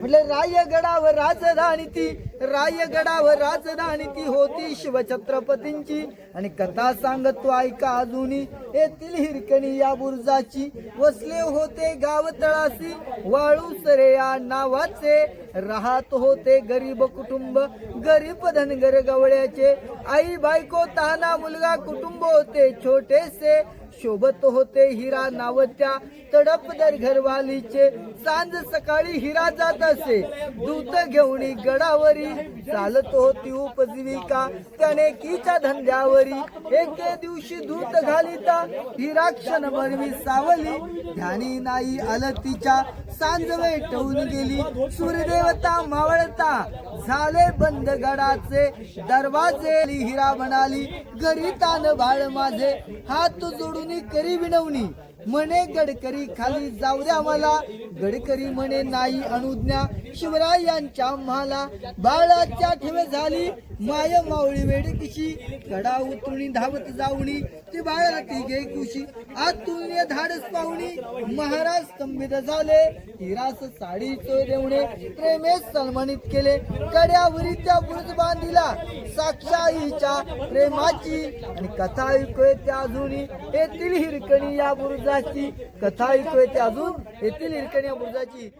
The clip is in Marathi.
म्हटलं रायगडावर राजधानी ती होती शिवछत्रपतींची. आणि कथा सांगत तो ऐका अजूनी, येथील हिरकणी या बुरुजाची. वसले होते गाव तळाशी वाळूसरे या नावाचे. राहत होते गरीब कुटुंब, गरीब धनगर गवळ्याचे. आई बायको ताना मुलगा कुटुंब होते छोटेसे. शोभत होते हिरा नावत्या तडपदर घरवालीचे. सांज सकाळी हिरा जात असे दूत घेऊन गडावरी. चालत होती उपजीविका कणेकीच्या धंद्यावरी. एके दिवशी दूत घालिता हिरा क्षण भरवी सावली. ध्यानी नाही आलं तिच्या सांज वेटवून गेली. सूर्यदेवता मावळता झाले बंद गडाचे दरवाजे. हिरा म्हणाली घरी तान बाळ माझे, हात जोडून करी विनवणी. म्हणे गडकरी खाली जाऊ द्या मला, गडकरी म्हणे नाही अनुज्ञा शिवरायांच्या म्हाला. बाळाच्या ठेवे झाली माय मावळी वेडकीशी. कडा उतरुणी धावत जाऊनी ती बाळा तिघे कुशी. आतून धाडस पाहुणी महाराज स्तंभित झाले. हिरास साडी चोरवणे प्रेमेस सन्मानित केले. कड्यावरी त्या बुरुज बांधिला साक्षाईच्या प्रेमाची. आणि कथा ऐकूय त्या अजूनही येथील हिरकणी या बुरुजाची. कथा ऐकूय त्या अजून येथील हिरकणी या बुरुजाची.